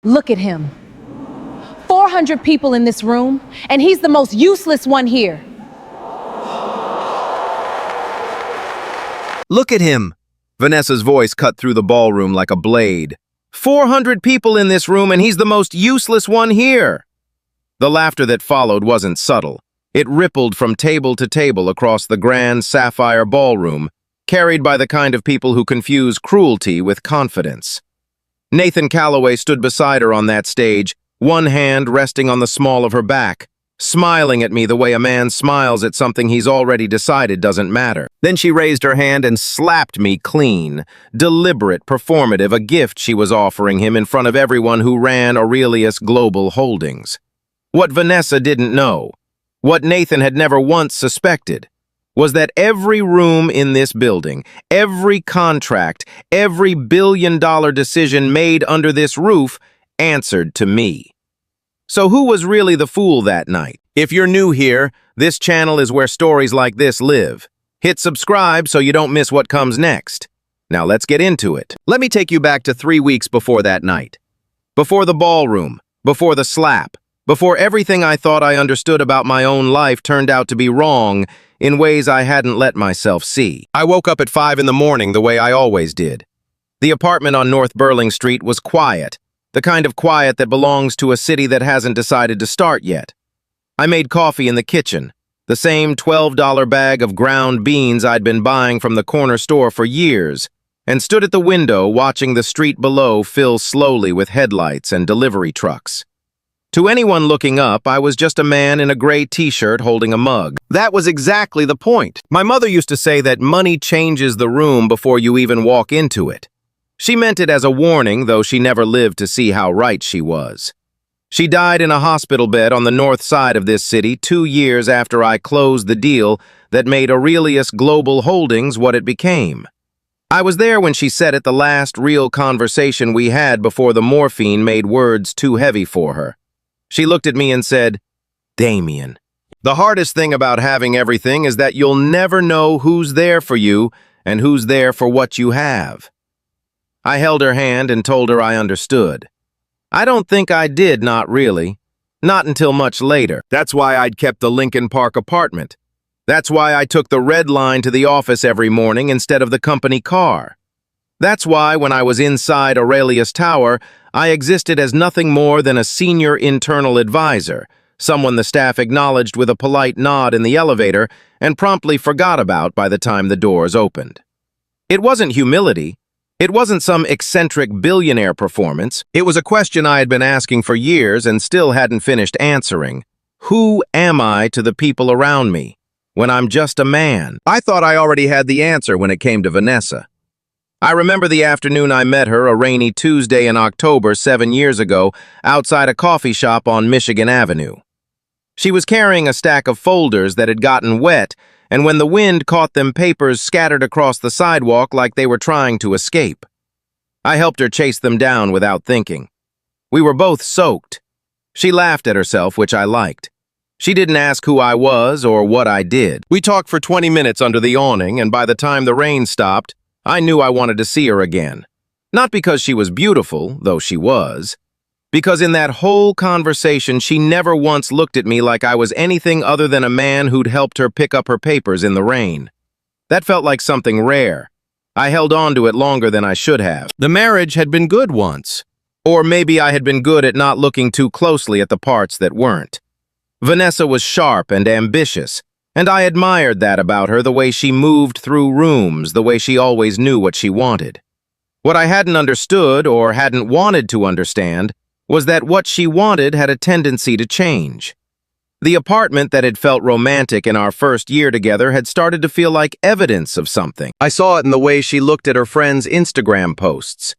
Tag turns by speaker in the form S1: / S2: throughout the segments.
S1: Look at him. 400 people in this room, and he's the most useless one here.
S2: Look at him. Vanessa's voice cut through the ballroom like a blade. 400 people in this room, and he's the most useless one here. The laughter that followed wasn't subtle. It rippled from table to table across the grand sapphire ballroom, carried by the kind of people who confuse cruelty with confidence. Nathan Calloway stood beside her on that stage, one hand resting on the small of her back, smiling at me the way a man smiles at something he's already decided doesn't matter. Then she raised her hand and slapped me clean, deliberate, performative, a gift she was offering him in front of everyone who ran Aurelius Global Holdings. What Vanessa didn't know, what Nathan had never once suspected, was that every room in this building, every contract, every billion-dollar decision made under this roof answered to me. So who was really the fool that night? If you're new here, this channel is where stories like this live. Hit subscribe so you don't miss what comes next. Now let's get into it. Let me take you back to 3 weeks before that night. Before the ballroom, before the slap, before everything I thought I understood about my own life turned out to be wrong in ways I hadn't let myself see. I woke up at 5 in the morning the way I always did. The apartment on North Burling Street was quiet, the kind of quiet that belongs to a city that hasn't decided to start yet. I made coffee in the kitchen, the same $12 bag of ground beans I'd been buying from the corner store for years, and stood at the window watching the street below fill slowly with headlights and delivery trucks. To anyone looking up, I was just a man in a gray t-shirt holding a mug. That was exactly the point. My mother used to say that money changes the room before you even walk into it. She meant it as a warning, though she never lived to see how right she was. She died in a hospital bed on the north side of this city 2 years after I closed the deal that made Aurelius Global Holdings what it became. I was there when she said it, the last real conversation we had before the morphine made words too heavy for her. She looked at me and said, "Damien, the hardest thing about having everything is that you'll never know who's there for you and who's there for what you have." I held her hand and told her I understood. I don't think I did, not really. Not until much later. That's why I'd kept the Lincoln Park apartment. That's why I took the red line to the office every morning instead of the company car. That's why, when I was inside Aurelius Tower, I existed as nothing more than a senior internal advisor, someone the staff acknowledged with a polite nod in the elevator and promptly forgot about by the time the doors opened. It wasn't humility. It wasn't some eccentric billionaire performance. It was a question I had been asking for years and still hadn't finished answering. Who am I to the people around me when I'm just a man? I thought I already had the answer when it came to Vanessa. I remember the afternoon I met her, a rainy Tuesday in October 7 years ago, outside a coffee shop on Michigan Avenue. She was carrying a stack of folders that had gotten wet, and when the wind caught them, papers scattered across the sidewalk like they were trying to escape. I helped her chase them down without thinking. We were both soaked. She laughed at herself, which I liked. She didn't ask who I was or what I did. We talked for 20 minutes under the awning, and by the time the rain stopped, I knew I wanted to see her again. Not because she was beautiful, though she was. Because in that whole conversation, she never once looked at me like I was anything other than a man who'd helped her pick up her papers in the rain. That felt like something rare. I held on to it longer than I should have. The marriage had been good once. Or maybe I had been good at not looking too closely at the parts that weren't. Vanessa was sharp and ambitious, and I admired that about her, the way she moved through rooms, the way she always knew what she wanted. What I hadn't understood or hadn't wanted to understand was that what she wanted had a tendency to change. The apartment that had felt romantic in our first year together had started to feel like evidence of something. I saw it in the way she looked at her friends' Instagram posts.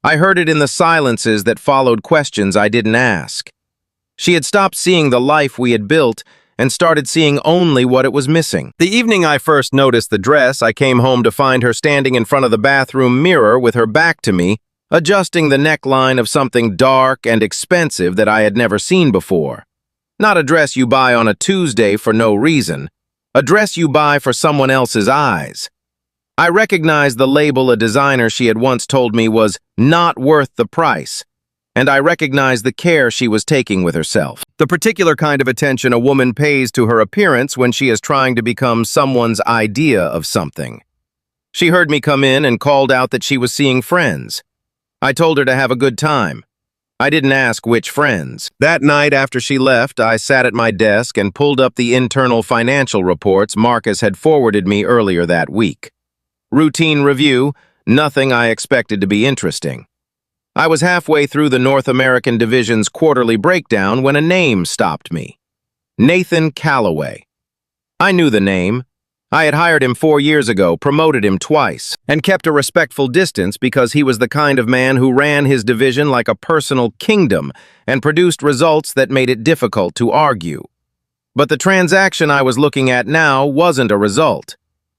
S2: I heard it in the silences that followed questions I didn't ask. She had stopped seeing the life we had built and started seeing only what it was missing. The evening I first noticed the dress, I came home to find her standing in front of the bathroom mirror with her back to me, adjusting the neckline of something dark and expensive that I had never seen before. Not a dress you buy on a Tuesday for no reason, a dress you buy for someone else's eyes. I recognized the label a designer she had once told me was not worth the price, and I recognized the care she was taking with herself. The particular kind of attention a woman pays to her appearance when she is trying to become someone's idea of something. She heard me come in and called out that she was seeing friends. I told her to have a good time. I didn't ask which friends. That night after she left, I sat at my desk and pulled up the internal financial reports Marcus had forwarded me earlier that week. Routine review, nothing I expected to be interesting. I was halfway through the North American Division's quarterly breakdown when a name stopped me. Nathan Calloway. I knew the name. I had hired him 4 years ago, promoted him twice, and kept a respectful distance because he was the kind of man who ran his division like a personal kingdom and produced results that made it difficult to argue. But the transaction I was looking at now wasn't a result.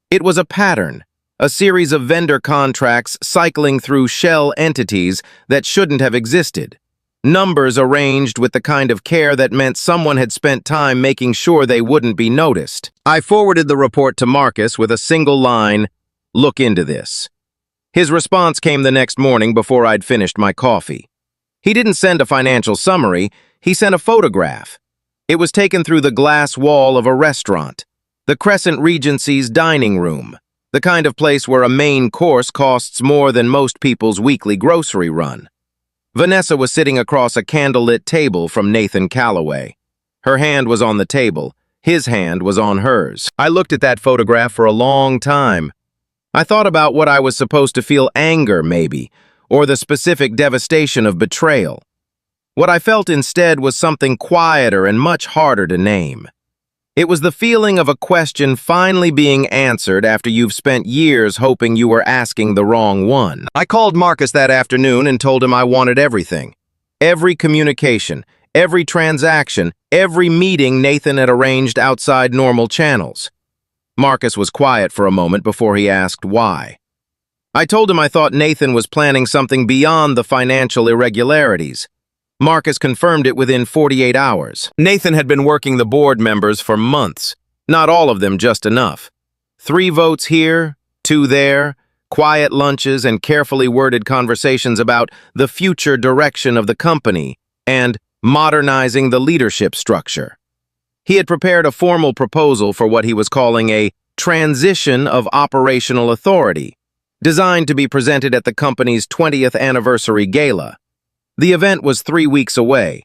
S2: It was a pattern. A series of vendor contracts cycling through shell entities that shouldn't have existed. Numbers arranged with the kind of care that meant someone had spent time making sure they wouldn't be noticed. I forwarded the report to Marcus with a single line, "Look into this." His response came the next morning before I'd finished my coffee. He didn't send a financial summary, he sent a photograph. It was taken through the glass wall of a restaurant, the Crescent Regency's dining room. The kind of place where a main course costs more than most people's weekly grocery run. Vanessa was sitting across a candlelit table from Nathan Calloway. Her hand was on the table. His hand was on hers. I looked at that photograph for a long time. I thought about what I was supposed to feel, anger maybe, or the specific devastation of betrayal. What I felt instead was something quieter and much harder to name. It was the feeling of a question finally being answered after you've spent years hoping you were asking the wrong one. I called Marcus that afternoon and told him I wanted everything. Every communication, every transaction, every meeting Nathan had arranged outside normal channels. Marcus was quiet for a moment before he asked why. I told him I thought Nathan was planning something beyond the financial irregularities. Marcus confirmed it within 48 hours. Nathan had been working the board members for months, not all of them just enough. 3 votes here, 2 there, quiet lunches and carefully worded conversations about the future direction of the company and modernizing the leadership structure. He had prepared a formal proposal for what he was calling a transition of operational authority, designed to be presented at the company's 20th anniversary gala. The event was 3 weeks away.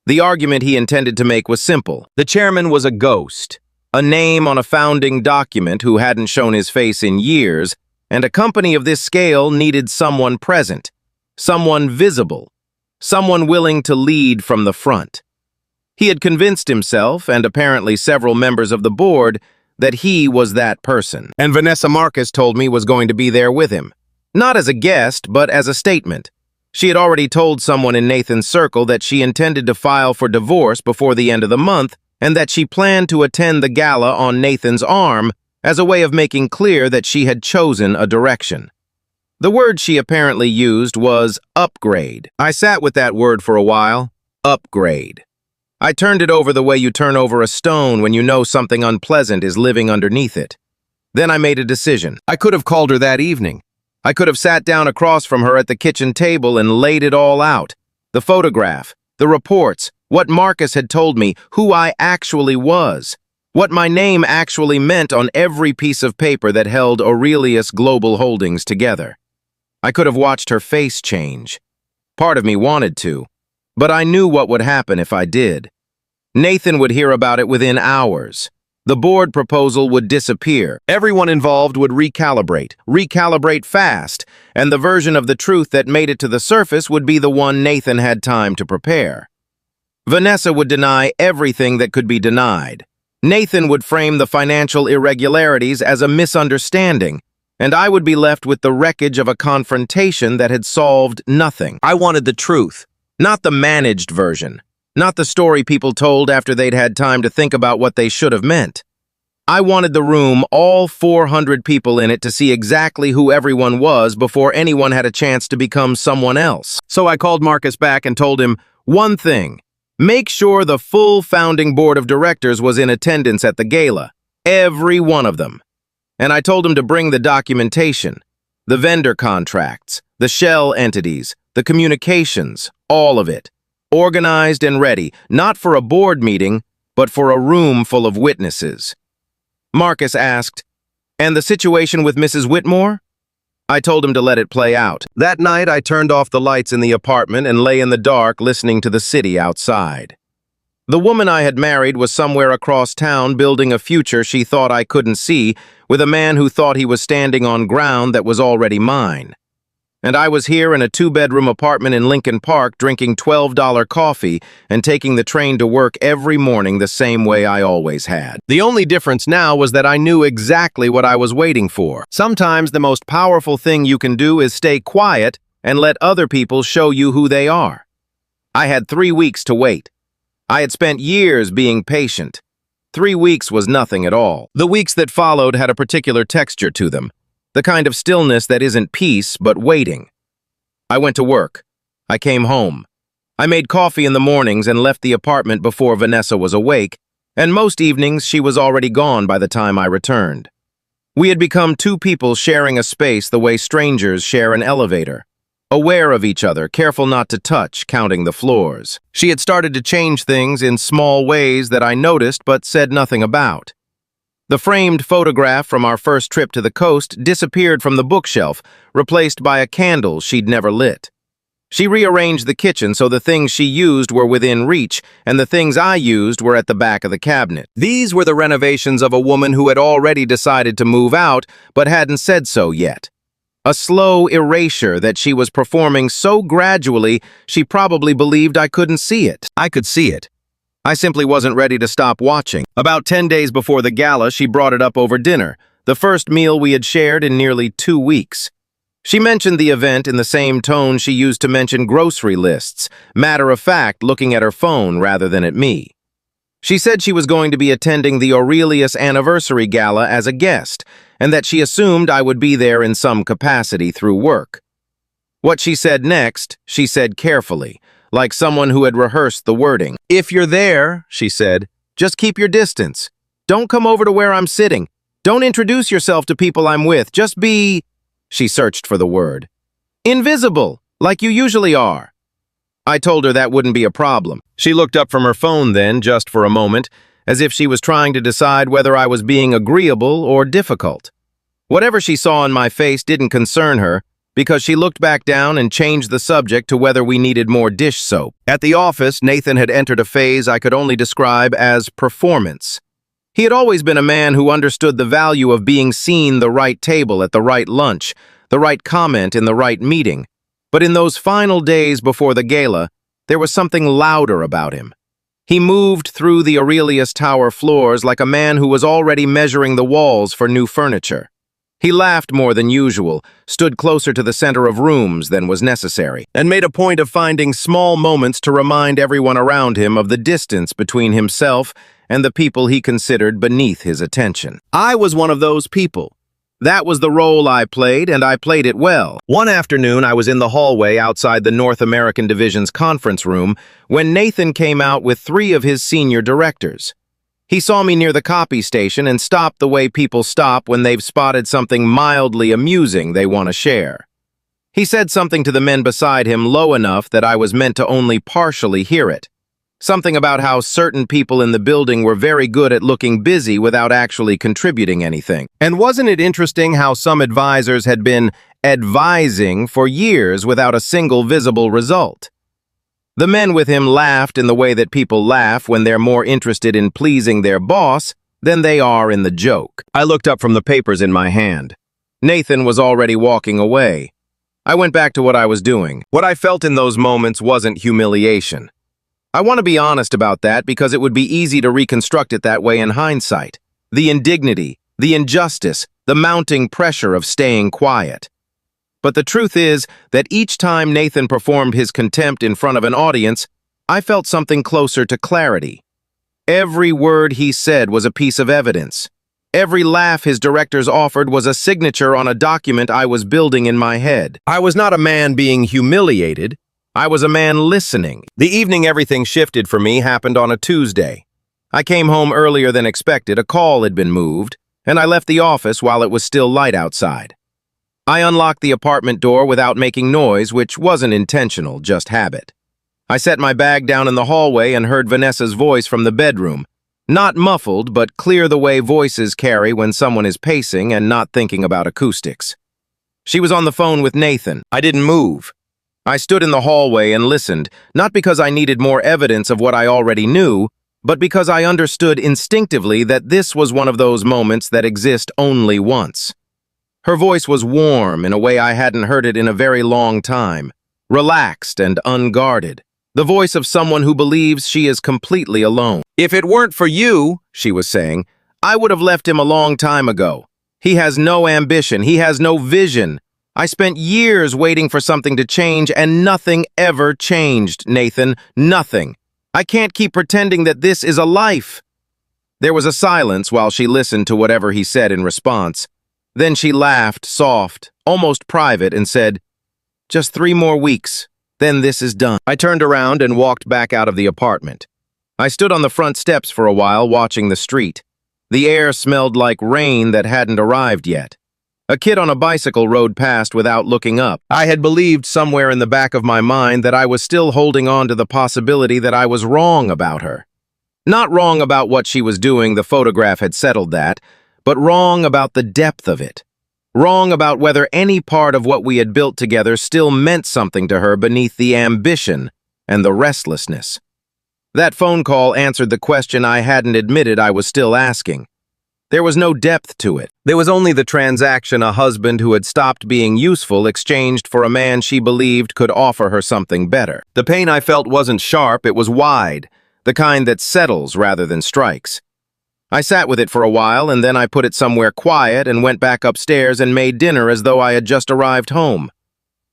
S2: The argument he intended to make was simple. The chairman was a ghost, a name on a founding document who hadn't shown his face in years, and a company of this scale needed someone present, someone visible, someone willing to lead from the front. He had convinced himself, and apparently several members of the board, that he was that person. And Vanessa Marcus told me was going to be there with him. Not as a guest, but as a statement. She had already told someone in Nathan's circle that she intended to file for divorce before the end of the month and that she planned to attend the gala on Nathan's arm as a way of making clear that she had chosen a direction. The word she apparently used was upgrade. I sat with that word for a while. Upgrade. I turned it over the way you turn over a stone when you know something unpleasant is living underneath it. Then I made a decision. I could have called her that evening. I could have sat down across from her at the kitchen table and laid it all out. The photograph, the reports, what Marcus had told me, who I actually was, what my name actually meant on every piece of paper that held Aurelius Global Holdings together. I could have watched her face change. Part of me wanted to, but I knew what would happen if I did. Nathan would hear about it within hours. The board proposal would disappear. Everyone involved would recalibrate fast, and the version of the truth that made it to the surface would be the one Nathan had time to prepare. Vanessa would deny everything that could be denied. Nathan would frame the financial irregularities as a misunderstanding, and I would be left with the wreckage of a confrontation that had solved nothing. I wanted the truth, not the managed version. Not the story people told after they'd had time to think about what they should have meant. I wanted the room, all 400 people in it, to see exactly who everyone was before anyone had a chance to become someone else. So I called Marcus back and told him one thing. Make sure the full founding board of directors was in attendance at the gala. Every one of them. And I told him to bring the documentation, the vendor contracts, the shell entities, the communications, all of it. Organized and ready, not for a board meeting, but for a room full of witnesses. Marcus asked, "And the situation with Mrs. Whitmore?" I told him to let it play out. That night, I turned off the lights in the apartment and lay in the dark listening to the city outside. The woman I had married was somewhere across town building a future she thought I couldn't see with a man who thought he was standing on ground that was already mine. And I was here in a 2-bedroom apartment in Lincoln Park drinking $12 coffee and taking the train to work every morning the same way I always had. The only difference now was that I knew exactly what I was waiting for. Sometimes the most powerful thing you can do is stay quiet and let other people show you who they are. I had 3 weeks to wait. I had spent years being patient. 3 weeks was nothing at all. The weeks that followed had a particular texture to them. The kind of stillness that isn't peace, but waiting. I went to work. I came home. I made coffee in the mornings and left the apartment before Vanessa was awake, and most evenings she was already gone by the time I returned. We had become 2 people sharing a space the way strangers share an elevator. Aware of each other, careful not to touch, counting the floors. She had started to change things in small ways that I noticed but said nothing about. The framed photograph from our first trip to the coast disappeared from the bookshelf, replaced by a candle she'd never lit. She rearranged the kitchen so the things she used were within reach, and the things I used were at the back of the cabinet. These were the renovations of a woman who had already decided to move out, but hadn't said so yet. A slow erasure that she was performing so gradually she probably believed I couldn't see it. I could see it. I simply wasn't ready to stop watching. About 10 days before the gala, she brought it up over dinner, the first meal we had shared in nearly 2 weeks. She mentioned the event in the same tone she used to mention grocery lists, matter of fact, looking at her phone rather than at me. She said she was going to be attending the Aurelius Anniversary Gala as a guest, and that she assumed I would be there in some capacity through work. What she said next, she said carefully, like someone who had rehearsed the wording. "If you're there," she said, "just keep your distance. Don't come over to where I'm sitting. Don't introduce yourself to people I'm with. Just be," she searched for the word, "invisible, like you usually are." I told her that wouldn't be a problem. She looked up from her phone then, just for a moment, as if she was trying to decide whether I was being agreeable or difficult. Whatever she saw in my face didn't concern her, because she looked back down and changed the subject to whether we needed more dish soap. At the office, Nathan had entered a phase I could only describe as performance. He had always been a man who understood the value of being seen the right table at the right lunch, the right comment in the right meeting. But in those final days before the gala, there was something louder about him. He moved through the Aurelius Tower floors like a man who was already measuring the walls for new furniture. He laughed more than usual, stood closer to the center of rooms than was necessary, and made a point of finding small moments to remind everyone around him of the distance between himself and the people he considered beneath his attention. I was one of those people. That was the role I played, and I played it well. One afternoon, I was in the hallway outside the North American Division's conference room when Nathan came out with 3 of his senior directors. He saw me near the copy station and stopped the way people stop when they've spotted something mildly amusing they want to share. He said something to the men beside him low enough that I was meant to only partially hear it. Something about how certain people in the building were very good at looking busy without actually contributing anything. And wasn't it interesting how some advisors had been advising for years without a single visible result? The men with him laughed in the way that people laugh when they're more interested in pleasing their boss than they are in the joke. I looked up from the papers in my hand. Nathan was already walking away. I went back to what I was doing. What I felt in those moments wasn't humiliation. I want to be honest about that because it would be easy to reconstruct it that way in hindsight. The indignity, the injustice, the mounting pressure of staying quiet. But the truth is that each time Nathan performed his contempt in front of an audience, I felt something closer to clarity. Every word he said was a piece of evidence. Every laugh his directors offered was a signature on a document I was building in my head. I was not a man being humiliated. I was a man listening. The evening everything shifted for me happened on a Tuesday. I came home earlier than expected. A call had been moved, and I left the office while it was still light outside. I unlocked the apartment door without making noise, which wasn't intentional, just habit. I set my bag down in the hallway and heard Vanessa's voice from the bedroom. Not muffled, but clear the way voices carry when someone is pacing and not thinking about acoustics. She was on the phone with Nathan. I didn't move. I stood in the hallway and listened, not because I needed more evidence of what I already knew, but because I understood instinctively that this was one of those moments that exist only once. Her voice was warm in a way I hadn't heard it in a very long time, relaxed and unguarded, the voice of someone who believes she is completely alone. "If it weren't for you," she was saying, "I would have left him a long time ago. He has no ambition, he has no vision. I spent years waiting for something to change, and nothing ever changed, Nathan, nothing. I can't keep pretending that this is a life." There was a silence while she listened to whatever he said in response. Then she laughed, soft, almost private, and said, "Just 3 more weeks, then this is done." I turned around and walked back out of the apartment. I stood on the front steps for a while, watching the street. The air smelled like rain that hadn't arrived yet. A kid on a bicycle rode past without looking up. I had believed somewhere in the back of my mind that I was still holding on to the possibility that I was wrong about her. Not wrong about what she was doing, the photograph had settled that, but wrong about the depth of it. Wrong about whether any part of what we had built together still meant something to her beneath the ambition and the restlessness. That phone call answered the question I hadn't admitted I was still asking. There was no depth to it. There was only the transaction a husband who had stopped being useful exchanged for a man she believed could offer her something better. The pain I felt wasn't sharp, it was wide, the kind that settles rather than strikes. I sat with it for a while, and then I put it somewhere quiet and went back upstairs and made dinner as though I had just arrived home.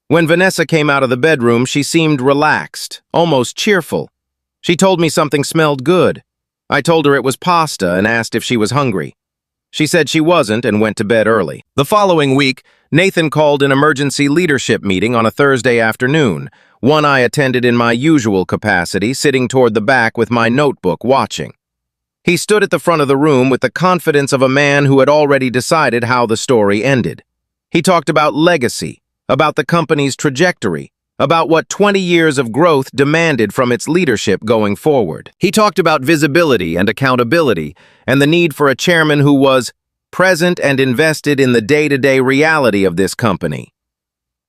S2: When Vanessa came out of the bedroom, she seemed relaxed, almost cheerful. She told me something smelled good. I told her it was pasta and asked if she was hungry. She said she wasn't and went to bed early. The following week, Nathan called an emergency leadership meeting on a Thursday afternoon, one I attended in my usual capacity, sitting toward the back with my notebook watching. He stood at the front of the room with the confidence of a man who had already decided how the story ended. He talked about legacy, about the company's trajectory, about what 20 years of growth demanded from its leadership going forward. He talked about visibility and accountability and the need for a chairman who was present and invested in the day-to-day reality of this company.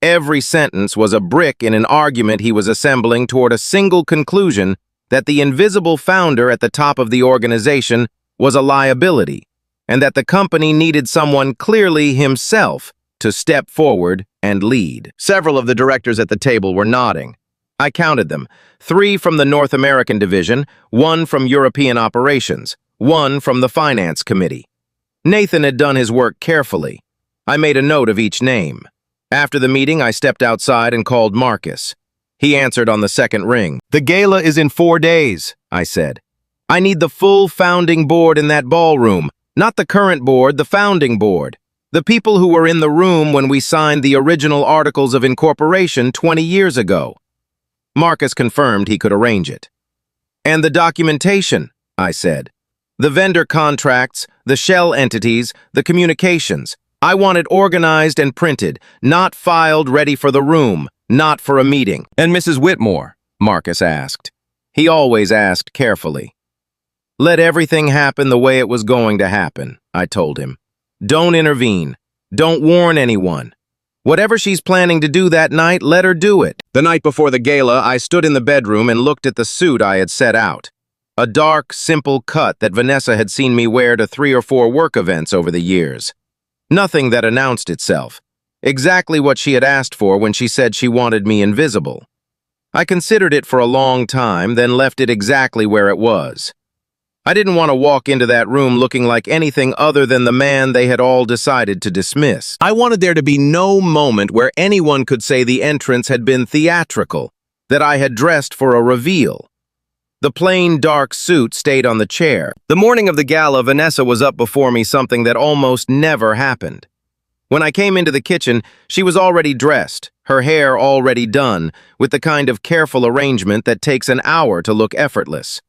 S2: Every sentence was a brick in an argument he was assembling toward a single conclusion that the invisible founder at the top of the organization was a liability, and that the company needed someone clearly himself to step forward and lead. Several of the directors at the table were nodding. I counted them: 3 from the North American division, 1 from European operations, 1 from the finance committee. Nathan had done his work carefully. I made a note of each name. After the meeting, I stepped outside and called Marcus. He answered on the second ring. "The gala is in 4 days," I said. "I need the full founding board in that ballroom, not the current board, the founding board. The people who were in the room when we signed the original Articles of Incorporation 20 years ago." Marcus confirmed he could arrange it. "And the documentation," I said. "The vendor contracts, the shell entities, the communications. I want it organized and printed, not filed ready for the room, not for a meeting." "And Mrs. Whitmore?" Marcus asked. He always asked carefully. "Let everything happen the way it was going to happen," I told him. "Don't intervene. Don't warn anyone. Whatever she's planning to do that night, let her do it." The night before the gala, I stood in the bedroom and looked at the suit I had set out. A dark, simple cut that Vanessa had seen me wear to 3 or 4 work events over the years. Nothing that announced itself. Exactly what she had asked for when she said she wanted me invisible. I considered it for a long time, then left it exactly where it was. I didn't want to walk into that room looking like anything other than the man they had all decided to dismiss. I wanted there to be no moment where anyone could say the entrance had been theatrical, that I had dressed for a reveal. The plain, dark suit stayed on the chair. The morning of the gala, Vanessa was up before me, something that almost never happened. When I came into the kitchen, she was already dressed, her hair already done, with the kind of careful arrangement that takes an hour to look effortless.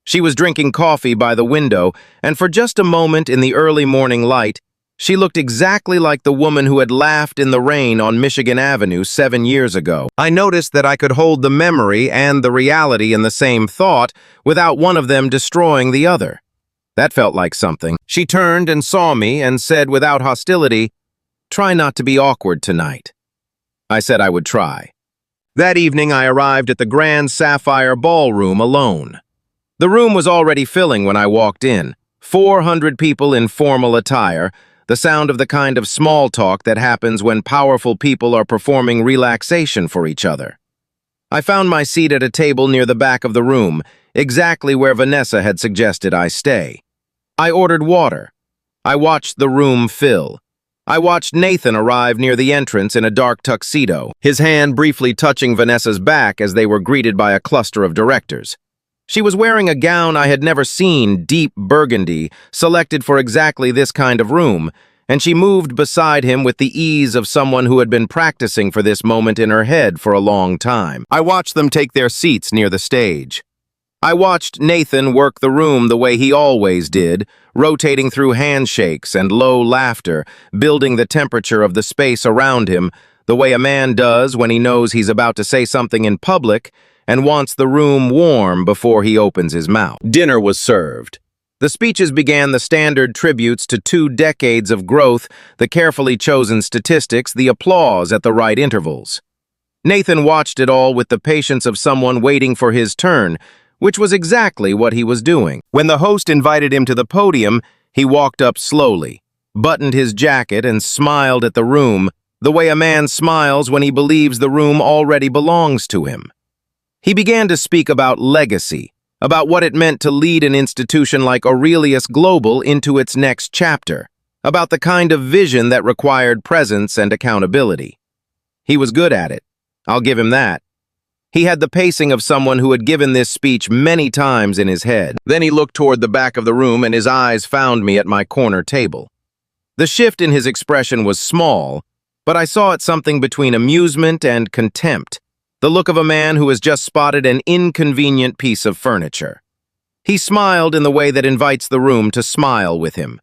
S2: She was drinking coffee by the window, and for just a moment in the early morning light, She looked exactly like the woman who had laughed in the rain on Michigan Avenue 7 years ago. I noticed that I could hold the memory and the reality in the same thought without one of them destroying the other. That felt like something. She turned and saw me and said without hostility, "Try not to be awkward tonight." I said I would try. That evening I arrived at the Grand Sapphire Ballroom alone. The room was already filling when I walked in. 400 people in formal attire, the sound of the kind of small talk that happens when powerful people are performing relaxation for each other. I found my seat at a table near the back of the room, exactly where Vanessa had suggested I stay. I ordered water. I watched the room fill. I watched Nathan arrive near the entrance in a dark tuxedo, his hand briefly touching Vanessa's back as they were greeted by a cluster of directors. She was wearing a gown I had never seen, deep burgundy, selected for exactly this kind of room, and she moved beside him with the ease of someone who had been practicing for this moment in her head for a long time. I watched them take their seats near the stage. I watched Nathan work the room the way he always did, rotating through handshakes and low laughter, building the temperature of the space around him, the way a man does when he knows he's about to say something in public and wants the room warm before he opens his mouth. Dinner was served. The speeches began the standard tributes to 2 decades of growth, the carefully chosen statistics, the applause at the right intervals. Nathan watched it all with the patience of someone waiting for his turn, which was exactly what he was doing. When the host invited him to the podium, he walked up slowly, buttoned his jacket, and smiled at the room, the way a man smiles when he believes the room already belongs to him. He began to speak about legacy, about what it meant to lead an institution like Aurelius Global into its next chapter, about the kind of vision that required presence and accountability. He was good at it. I'll give him that. He had the pacing of someone who had given this speech many times in his head. Then he looked toward the back of the room and his eyes found me at my corner table. The shift in his expression was small, but I saw it something between amusement and contempt, the look of a man who has just spotted an inconvenient piece of furniture. He smiled in the way that invites the room to smile with him.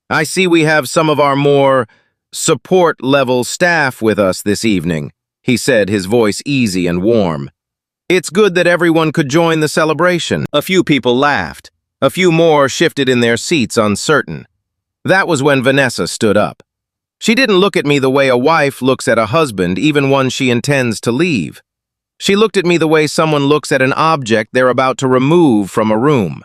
S2: "I see we have some of our more support-level staff with us this evening," he said, his voice easy and warm. "It's good that everyone could join the celebration." A few people laughed. A few more shifted in their seats, uncertain. That was when Vanessa stood up. She didn't look at me the way a wife looks at a husband, even one she intends to leave. She looked at me the way someone looks at an object they're about to remove from a room.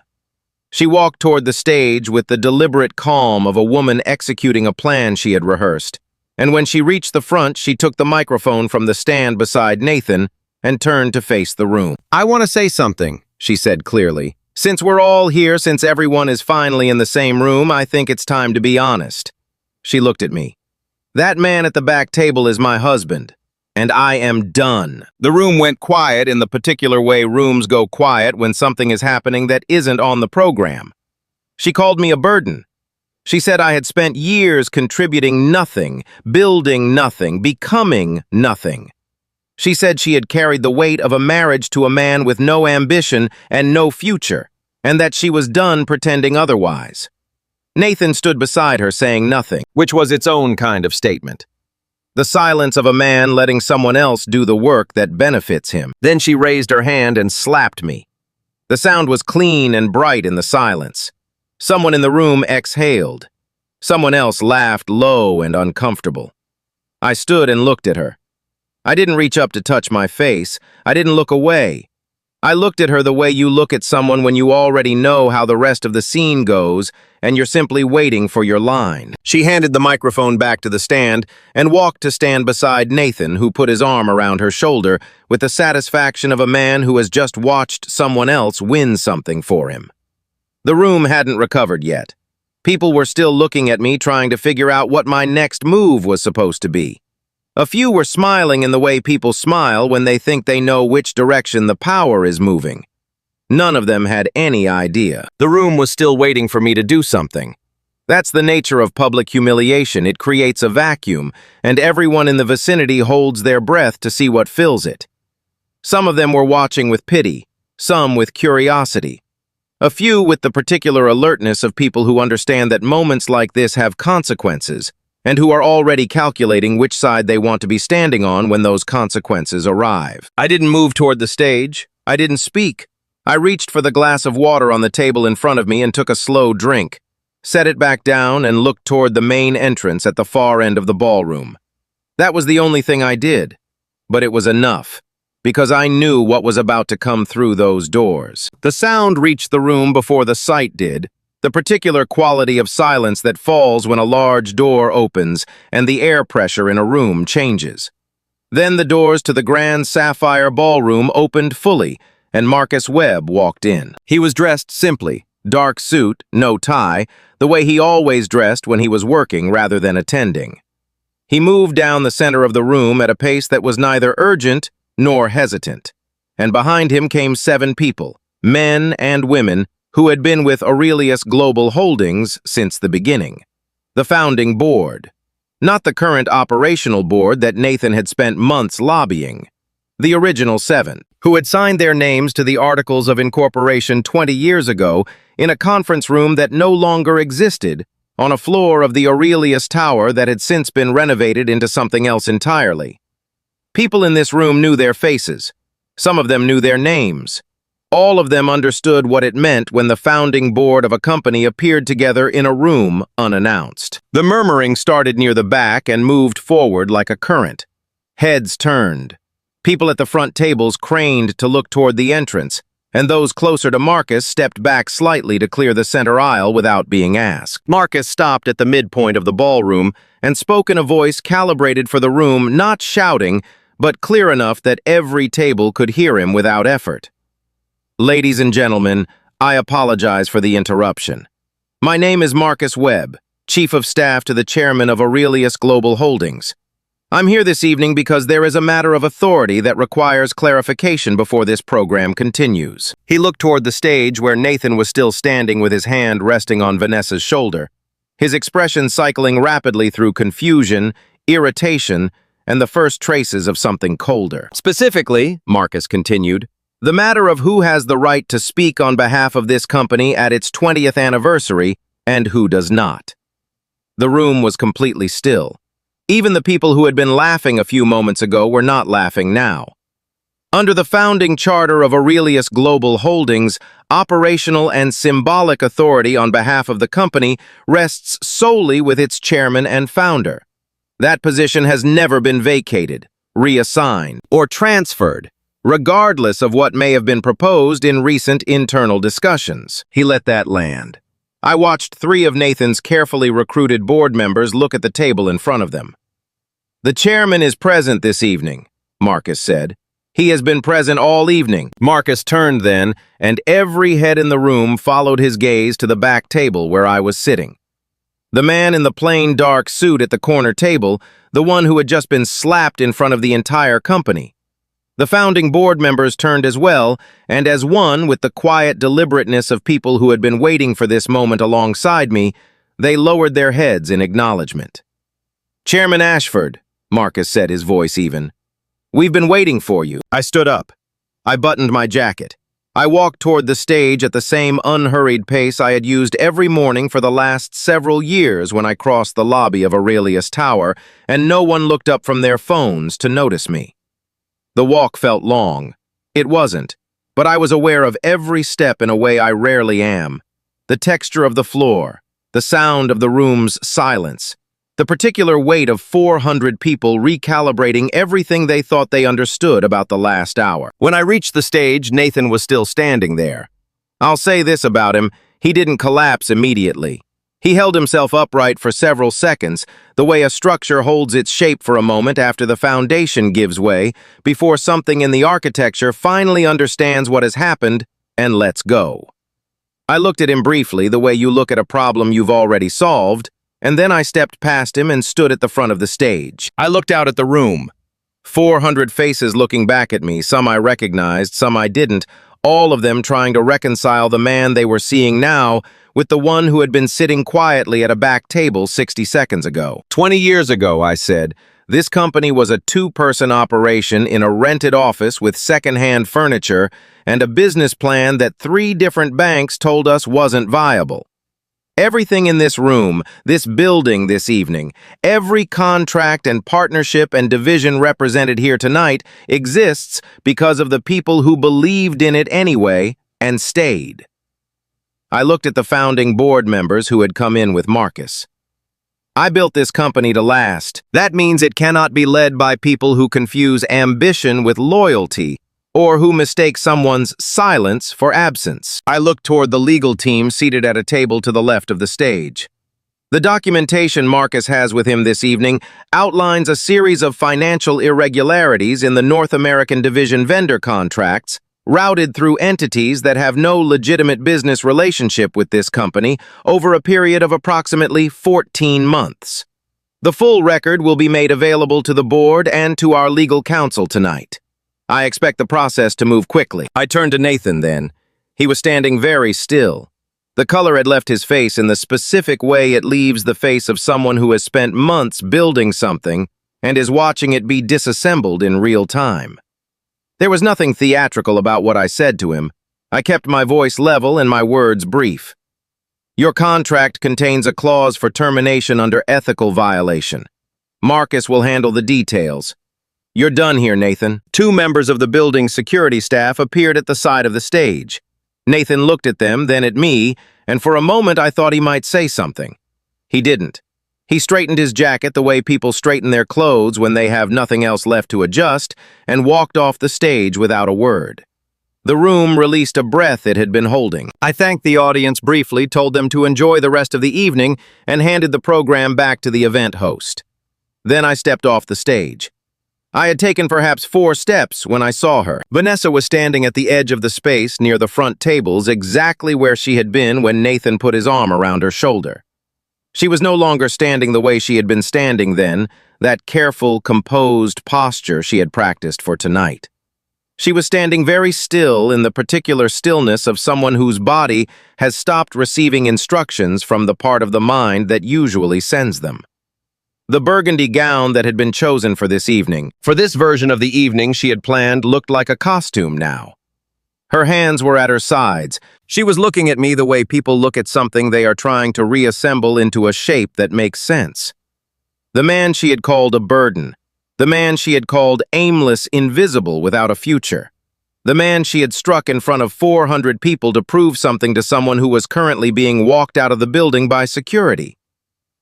S2: She walked toward the stage with the deliberate calm of a woman executing a plan she had rehearsed. And when she reached the front, she took the microphone from the stand beside Nathan and turned to face the room. "I want to say something," she said clearly. "Since we're all here, since everyone is finally in the same room, I think it's time to be honest." She looked at me. "That man at the back table is my husband, and I am done." The room went quiet in the particular way rooms go quiet when something is happening that isn't on the program. She called me a burden. She said I had spent years contributing nothing, building nothing, becoming nothing. She said she had carried the weight of a marriage to a man with no ambition and no future, and that she was done pretending otherwise. Nathan stood beside her saying nothing, which was its own kind of statement. The silence of a man letting someone else do the work that benefits him. Then she raised her hand and slapped me. The sound was clean and bright in the silence. Someone in the room exhaled. Someone else laughed low and uncomfortable. I stood and looked at her. I didn't reach up to touch my face. I didn't look away. I looked at her the way you look at someone when you already know how the rest of the scene goes and you're simply waiting for your line. She handed the microphone back to the stand and walked to stand beside Nathan, who put his arm around her shoulder with the satisfaction of a man who has just watched someone else win something for him. The room hadn't recovered yet. People were still looking at me, trying to figure out what my next move was supposed to be. A few were smiling in the way people smile when they think they know which direction the power is moving. None of them had any idea. The room was still waiting for me to do something. That's the nature of public humiliation. It creates a vacuum, and everyone in the vicinity holds their breath to see what fills it. Some of them were watching with pity, some with curiosity. A few with the particular alertness of people who understand that moments like this have consequences, and who are already calculating which side they want to be standing on when those consequences arrive. I didn't move toward the stage. I didn't speak. I reached for the glass of water on the table in front of me and took a slow drink, set it back down, and looked toward the main entrance at the far end of the ballroom. That was the only thing I did, but it was enough, because I knew what was about to come through those doors. The sound reached the room before the sight did, the particular quality of silence that falls when a large door opens and the air pressure in a room changes. Then the doors to the grand sapphire ballroom opened fully, and Marcus Webb walked in. He was dressed simply, dark suit, no tie, the way he always dressed when he was working rather than attending. He moved down the center of the room at a pace that was neither urgent nor hesitant, and behind him came 7 people, men and women, who had been with Aurelius Global Holdings since the beginning. The founding board. Not the current operational board that Nathan had spent months lobbying. The original 7, who had signed their names to the Articles of Incorporation 20 years ago in a conference room that no longer existed, on a floor of the Aurelius Tower that had since been renovated into something else entirely. People in this room knew their faces. Some of them knew their names. All of them understood what it meant when the founding board of a company appeared together in a room unannounced. The murmuring started near the back and moved forward like a current. Heads turned. People at the front tables craned to look toward the entrance, and those closer to Marcus stepped back slightly to clear the center aisle without being asked. Marcus stopped at the midpoint of the ballroom and spoke in a voice calibrated for the room, not shouting, but clear enough that every table could hear him without effort. Ladies and gentlemen, I apologize for the interruption. My name is Marcus Webb, Chief of Staff to the Chairman of Aurelius Global Holdings. I'm here this evening because there is a matter of authority that requires clarification before this program continues. He looked toward the stage where Nathan was still standing with his hand resting on Vanessa's shoulder, his expression cycling rapidly through confusion, irritation, and the first traces of something colder. Specifically, Marcus continued, the matter of who has the right to speak on behalf of this company at its 20th anniversary and who does not. The room was completely still. Even the people who had been laughing a few moments ago were not laughing now. Under the founding charter of Aurelius Global Holdings, operational and symbolic authority on behalf of the company rests solely with its chairman and founder. That position has never been vacated, reassigned, or transferred, regardless of what may have been proposed in recent internal discussions. He let that land. I watched 3 of Nathan's carefully recruited board members look at the table in front of them. The chairman is present this evening, Marcus said. He has been present all evening. Marcus turned then, and every head in the room followed his gaze to the back table where I was sitting. The man in the plain dark suit at the corner table, the one who had just been slapped in front of the entire company. The founding board members turned as well, and as one with the quiet deliberateness of people who had been waiting for this moment alongside me, they lowered their heads in acknowledgement. Chairman Ashford, Marcus said, his voice even. We've been waiting for you. I stood up. I buttoned my jacket. I walked toward the stage at the same unhurried pace I had used every morning for the last several years when I crossed the lobby of Aurelius Tower, and no one looked up from their phones to notice me. The walk felt long. It wasn't, but I was aware of every step in a way I rarely am. The texture of the floor, the sound of the room's silence, the particular weight of 400 people recalibrating everything they thought they understood about the last hour. When I reached the stage, Nathan was still standing there. I'll say this about him, he didn't collapse immediately. He held himself upright for several seconds, the way a structure holds its shape for a moment after the foundation gives way, before something in the architecture finally understands what has happened and lets go. I looked at him briefly, the way you look at a problem you've already solved, and then I stepped past him and stood at the front of the stage. I looked out at the room. 400 faces looking back at me, some I recognized, some I didn't, all of them trying to reconcile the man they were seeing now with the one who had been sitting quietly at a back table 60 seconds ago. 20 years ago, I said, This company was a two-person operation in a rented office with second-hand furniture and a business plan that 3 different banks told us wasn't viable. Everything in this room, this building this evening, every contract and partnership and division represented here tonight exists because of the people who believed in it anyway and stayed. I looked at the founding board members who had come in with Marcus. I built this company to last. That means it cannot be led by people who confuse ambition with loyalty, or who mistake someone's silence for absence. I looked toward the legal team seated at a table to the left of the stage. The documentation Marcus has with him this evening outlines a series of financial irregularities in the North American Division vendor contracts, routed through entities that have no legitimate business relationship with this company over a period of approximately 14 months. The full record will be made available to the board and to our legal counsel tonight. I expect the process to move quickly. I turned to Nathan then. He was standing very still. The color had left his face in the specific way it leaves the face of someone who has spent months building something and is watching it be disassembled in real time. There was nothing theatrical about what I said to him. I kept my voice level and my words brief. Your contract contains a clause for termination under ethical violation. Marcus will handle the details. You're done here, Nathan. 2 members of the building's security staff appeared at the side of the stage. Nathan looked at them, then at me, and for a moment I thought he might say something. He didn't. He straightened his jacket the way people straighten their clothes when they have nothing else left to adjust, and walked off the stage without a word. The room released a breath it had been holding. I thanked the audience briefly, told them to enjoy the rest of the evening, and handed the program back to the event host. Then I stepped off the stage. I had taken perhaps 4 steps when I saw her. Vanessa was standing at the edge of the space near the front tables, exactly where she had been when Nathan put his arm around her shoulder. She was no longer standing the way she had been standing then, that careful, composed posture she had practiced for tonight. She was standing very still in the particular stillness of someone whose body has stopped receiving instructions from the part of the mind that usually sends them. The burgundy gown that had been chosen for this evening, for this version of the evening she had planned, looked like a costume now. Her hands were at her sides. She was looking at me the way people look at something they are trying to reassemble into a shape that makes sense. The man she had called a burden. The man she had called aimless, invisible, without a future. The man she had struck in front of 400 people to prove something to someone who was currently being walked out of the building by security.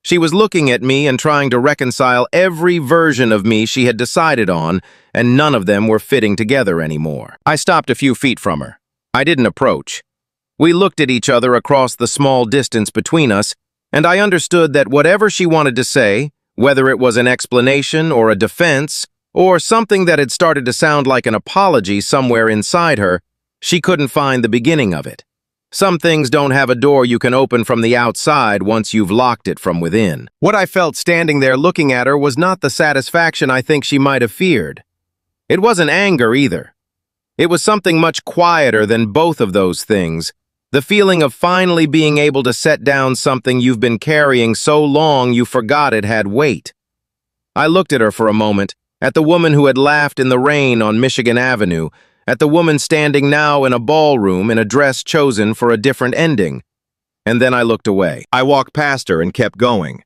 S2: She was looking at me and trying to reconcile every version of me she had decided on, and none of them were fitting together anymore. I stopped a few feet from her. I didn't approach. We looked at each other across the small distance between us, and I understood that whatever she wanted to say, whether it was an explanation or a defense, or something that had started to sound like an apology somewhere inside her, she couldn't find the beginning of it. Some things don't have a door you can open from the outside once you've locked it from within. What I felt standing there looking at her was not the satisfaction I think she might have feared. It wasn't anger either. It was something much quieter than both of those things, the feeling of finally being able to set down something you've been carrying so long you forgot it had weight. I looked at her for a moment, at the woman who had laughed in the rain on Michigan Avenue, at the woman standing now in a ballroom in a dress chosen for a different ending. And then I looked away. I walked past her and kept going.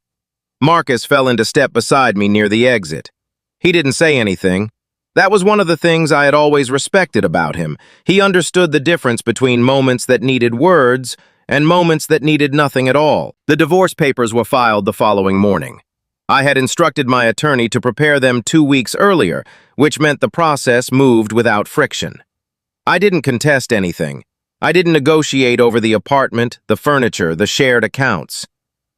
S2: Marcus fell into step beside me near the exit. He didn't say anything. That was one of the things I had always respected about him. He understood the difference between moments that needed words and moments that needed nothing at all. The divorce papers were filed the following morning. I had instructed my attorney to prepare them 2 weeks earlier, which meant the process moved without friction. I didn't contest anything. I didn't negotiate over the apartment, the furniture, the shared accounts.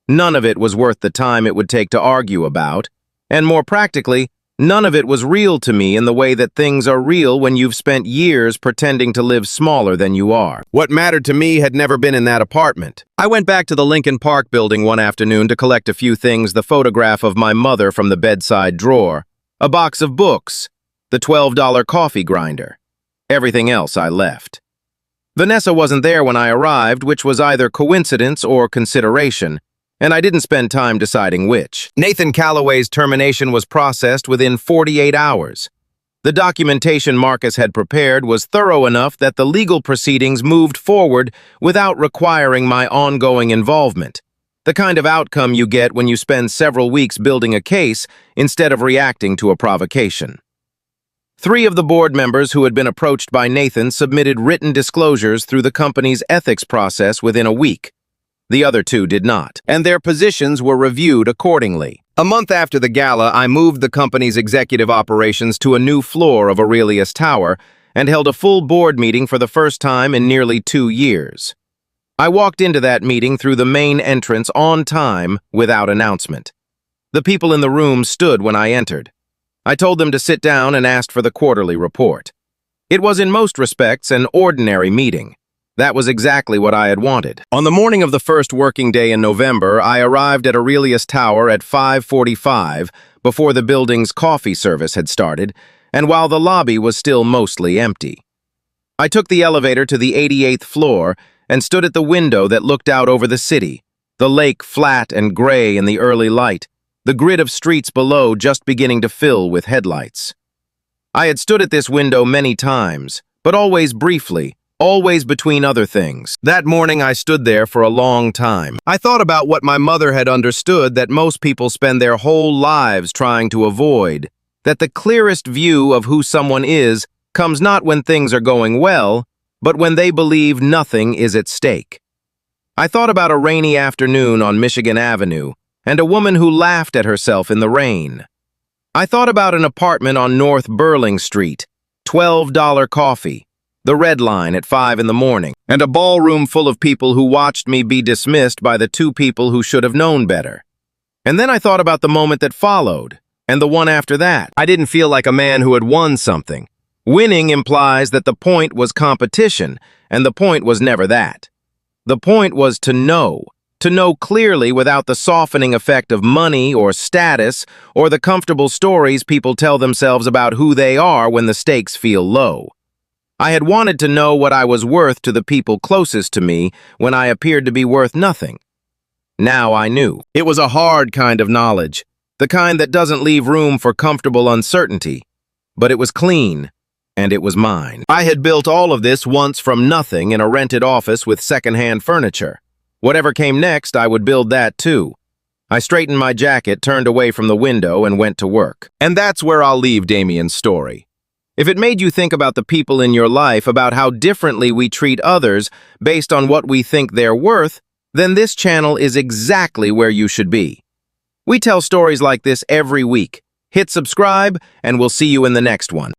S2: None of it was worth the time it would take to argue about, and more practically, none of it was real to me in the way that things are real when you've spent years pretending to live smaller than you are. What mattered to me had never been in that apartment. I went back to the Lincoln Park building one afternoon to collect a few things, the photograph of my mother from the bedside drawer, a box of books, the $12 coffee grinder. Everything else I left. Vanessa wasn't there when I arrived, which was either coincidence or consideration. and I didn't spend time deciding which. Nathan Calloway's termination was processed within 48 hours. The documentation Marcus had prepared was thorough enough that the legal proceedings moved forward without requiring my ongoing involvement. The kind of outcome you get when you spend several weeks building a case instead of reacting to a provocation. 3 of the board members who had been approached by Nathan submitted written disclosures through the company's ethics process within a week. The other 2 did not, and their positions were reviewed accordingly. A month after the gala, I moved the company's executive operations to a new floor of Aurelius Tower and held a full board meeting for the first time in nearly 2 years. I walked into that meeting through the main entrance on time without announcement. The people in the room stood when I entered. I told them to sit down and asked for the quarterly report. It was in most respects an ordinary meeting. That was exactly what I had wanted. On the morning of the first working day in November, I arrived at Aurelius Tower at 5:45 before the building's coffee service had started, and while the lobby was still mostly empty. I took the elevator to the 88th floor and stood at the window that looked out over the city, the lake flat and gray in the early light, the grid of streets below just beginning to fill with headlights. I had stood at this window many times, but always briefly, always between other things. That morning I stood there for a long time. I thought about what my mother had understood that most people spend their whole lives trying to avoid, that the clearest view of who someone is comes not when things are going well, but when they believe nothing is at stake. I thought about a rainy afternoon on Michigan Avenue and a woman who laughed at herself in the rain. I thought about an apartment on North Burling Street, $12 coffee, the red line at 5 in the morning, and a ballroom full of people who watched me be dismissed by the 2 people who should have known better. And then I thought about the moment that followed, and the one after that. I didn't feel like a man who had won something. Winning implies that the point was competition, and the point was never that. The point was to know clearly without the softening effect of money or status or the comfortable stories people tell themselves about who they are when the stakes feel low. I had wanted to know what I was worth to the people closest to me when I appeared to be worth nothing. Now I knew. It was a hard kind of knowledge, the kind that doesn't leave room for comfortable uncertainty, but it was clean. And it was mine. I had built all of this once from nothing in a rented office with secondhand furniture. Whatever came next, I would build that too. I straightened my jacket, turned away from the window, and went to work. And that's where I'll leave Damien's story. If it made you think about the people in your life, about how differently we treat others based on what we think they're worth, then this channel is exactly where you should be. We tell stories like this every week. Hit subscribe, and we'll see you in the next one.